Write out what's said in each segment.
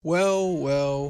Well,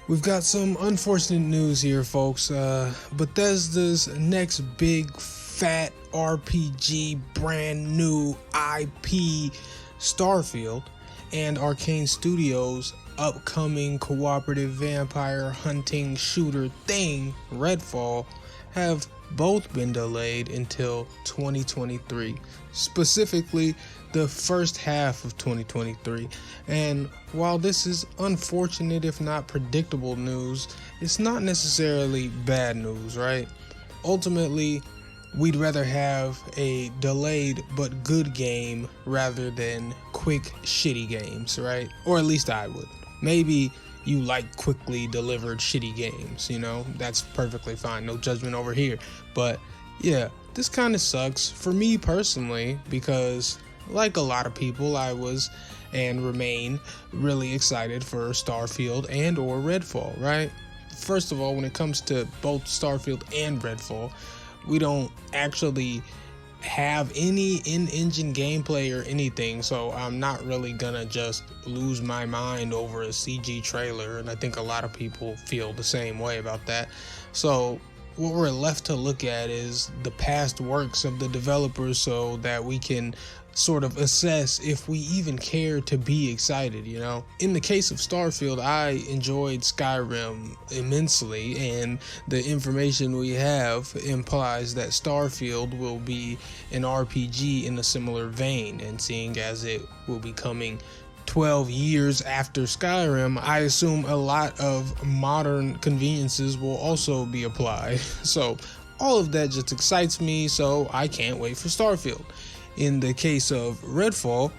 we've got some unfortunate news here, folks. Bethesda's next big fat RPG brand new IP, Starfield, and Arcane Studios' upcoming cooperative vampire hunting shooter thing, Redfall, have both been delayed until 2023, specifically the first half of 2023. And while this is unfortunate, if not predictable news, it's not necessarily bad news, right? Ultimately, we'd rather have a delayed but good game rather than quick shitty games, right? Or at least I would. Maybe you like quickly delivered shitty games, that's perfectly fine, no judgment over here. But yeah, this kind of sucks for me personally, because like a lot of people, I was and remain really excited for Starfield and or Redfall, right? First of all, when it comes to both Starfield and Redfall, we don't actually have any in-engine gameplay or anything, so I'm not really gonna just lose my mind over a CG trailer, and I think a lot of people feel the same way about that. So what we're left to look at is the past works of the developers so that we can sort of assess if we even care to be excited, In the case of Starfield, I enjoyed Skyrim immensely, and the information we have implies that Starfield will be an RPG in a similar vein, and seeing as it will be coming 12 years after Skyrim, I assume a lot of modern conveniences will also be applied. So all of that just excites me, so I can't wait for Starfield. In the case of Redfall,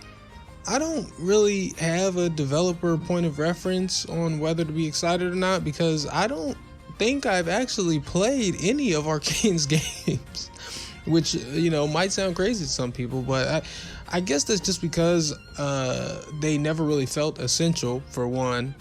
I don't really have a developer point of reference on whether to be excited or not, because I don't think I've actually played any of Arcane's games, which, might sound crazy to some people, but I guess that's just because they never really felt essential, for one,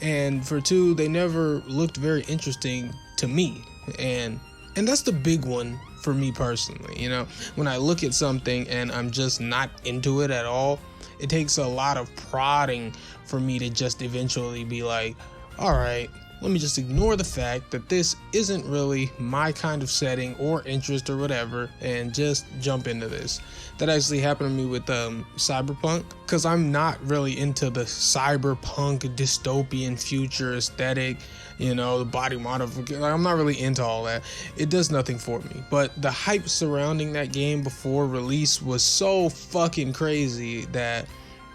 and for two, they never looked very interesting to me, and that's the big one for me personally. When I look at something and I'm just not into it at all, it takes a lot of prodding for me to just eventually be like, all right, let me just ignore the fact that this isn't really my kind of setting or interest or whatever, and just jump into this. That actually happened to me with Cyberpunk, because I'm not really into the cyberpunk dystopian future aesthetic, the body modification. I'm not really into all that. It does nothing for me. But the hype surrounding that game before release was so fucking crazy that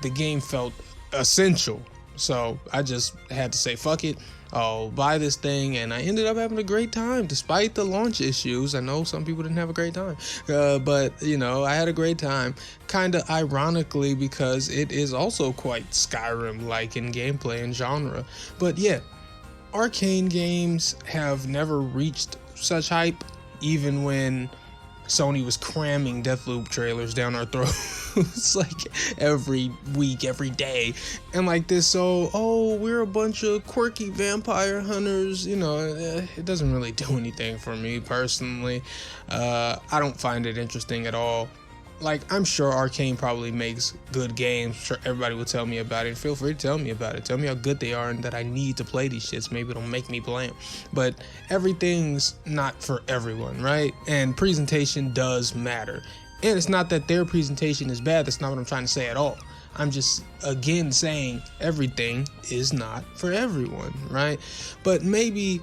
the game felt essential. So I just had to say, fuck it, I'll buy this thing, and I ended up having a great time despite the launch issues. I know some people didn't have a great time, but I had a great time, kind of ironically, because it is also quite Skyrim-like in gameplay and genre. But yeah, Arcane games have never reached such hype, even when Sony was cramming Deathloop trailers down our throats like every week, every day, and like this. So, we're a bunch of quirky vampire hunters. It doesn't really do anything for me personally. I don't find it interesting at all. Like, I'm sure Arcane probably makes good games. I'm sure everybody will tell me about it. Feel free to tell me about it. Tell me how good they are and that I need to play these shits. Maybe it'll make me play them. But everything's not for everyone, right? And presentation does matter. And it's not that their presentation is bad. That's not what I'm trying to say at all. I'm just, again, saying everything is not for everyone, right? But maybe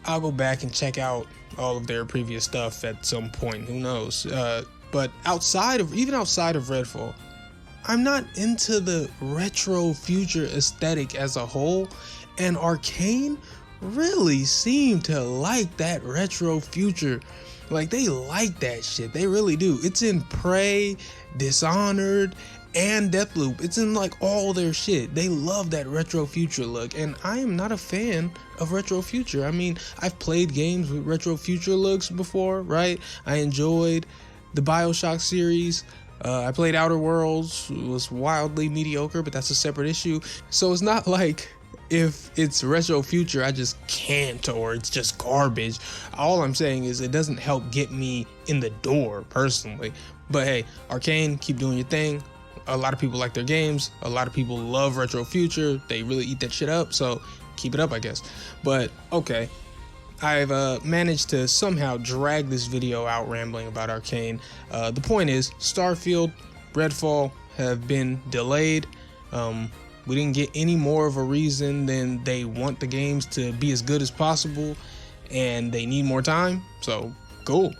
I'll go back and check out all of their previous stuff at some point. Who knows? But outside of Redfall, I'm not into the retro future aesthetic as a whole, and Arcane really seem to like that retro future. Like, they like that shit. They really do. It's in Prey, Dishonored, and Deathloop. It's in like all their shit. They love that retro future look, and I am not a fan of retro future. I mean, I've played games with retro future looks before, right? I enjoyed the BioShock series. I played Outer Worlds. It was wildly mediocre, but that's a separate issue. So it's not like if it's retro future, I just can't, or it's just garbage. All I'm saying is it doesn't help get me in the door personally. But hey, Arcane, keep doing your thing. a lot of people like their games. A lot of people love Retro Future. They really eat that shit up. So keep it up, I guess. But okay. I've managed to somehow drag this video out rambling about Arcane. The point is, Starfield Redfall have been delayed. We didn't get any more of a reason than they want the games to be as good as possible and they need more time. So cool.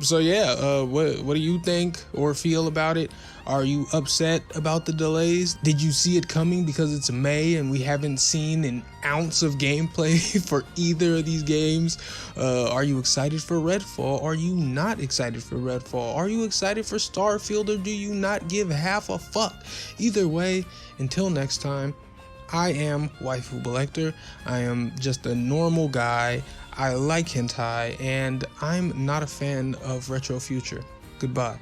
So yeah, what do you think or feel about it? Are you upset about the delays? Did you see it coming because it's May and we haven't seen an ounce of gameplay for either of these games? Are you excited for Redfall? Are you not excited for Redfall? Are you excited for Starfield, or do you not give half a fuck? Either way, until next time, I am Waifu Belector. I am just a normal guy. I like hentai, and I'm not a fan of Retro Future. Goodbye.